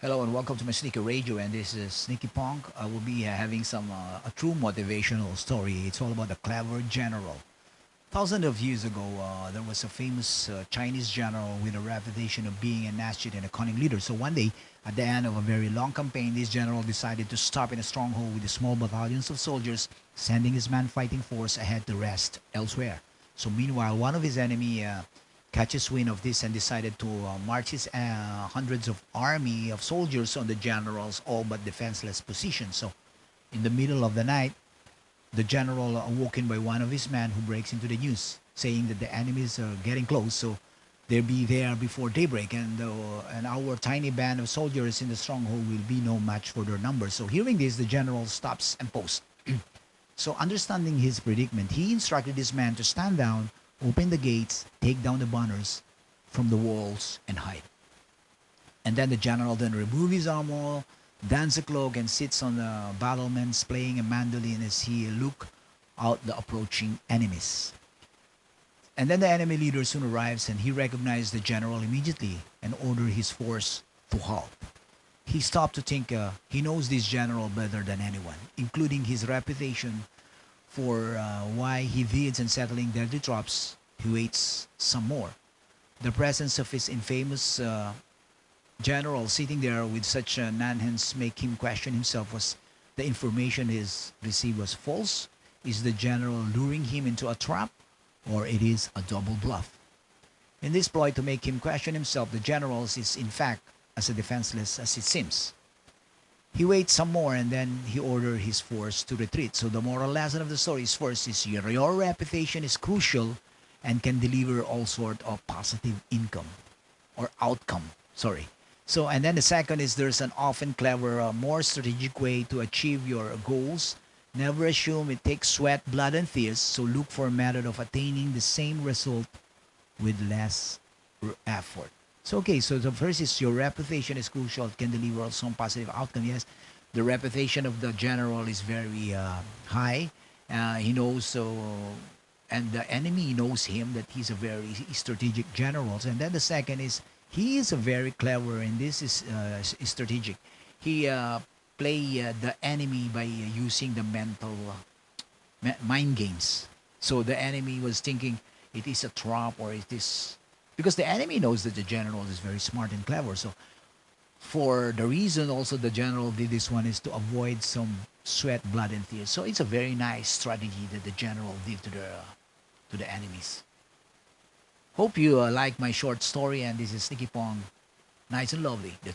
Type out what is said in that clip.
Hello and welcome to my Sneaky Radio, and this is Sneaky Punk. I will be having a true motivational story. It's all about a clever general. Thousands of years ago, there was a famous Chinese general with a reputation of being an astute and a cunning leader. So one day, at the end of a very long campaign, this general decided to stop in a stronghold with a small battalions of soldiers, sending his man fighting force ahead to rest elsewhere. So meanwhile, one of his enemy catches wind of this and decided to march his hundreds of army of soldiers on the general's all but defenseless position. So in the middle of the night, the general awoken by one of his men who breaks into the news, saying that the enemies are getting close, so they'll be there before daybreak, and our tiny band of soldiers in the stronghold will be no match for their numbers. So hearing this, the general stops and posts. So understanding his predicament, he instructed his man to stand down, open the gates, take down the banners from the walls, and hide. And then the general then removes his armor, dons a cloak, and sits on the battlements playing a mandolin as he look out the approaching enemies. And then the enemy leader soon arrives, and he recognized the general immediately and ordered his force to halt. He stopped to think he knows this general better than anyone, including his reputation for why he bids on settling deadly traps. He waits some more. The presence of his infamous general sitting there with such nonsense make him question himself. Was the information he's received was false? Is the general luring him into a trap? Or it is a double bluff? In this ploy to make him question himself, the general is in fact as defenseless as it seems. He waits some more and then he orders his force to retreat. So the moral lesson of the story is first is your reputation is crucial and can deliver all sort of positive income or outcome. Sorry. So and then the second is there's an often clever, more strategic way to achieve your goals. Never assume it takes sweat, blood, and tears. So look for a method of attaining the same result with less effort. So okay, so the first is your reputation is crucial. It can deliver some positive outcome. Yes, the reputation of the general is very high. He knows so, and the enemy knows him that he's a very strategic general. And then the second is he is a very clever, and this is strategic. He play the enemy by using the mental mind games. So the enemy was thinking it is a trap or it is because the enemy knows that the general is very smart and clever. So for the reason also the general did this one is to avoid some sweat, blood, and tears. So it's a very nice strategy that the general did to the enemies. Hope you like my short story, and this is Nicky Pong. Nice and lovely. That's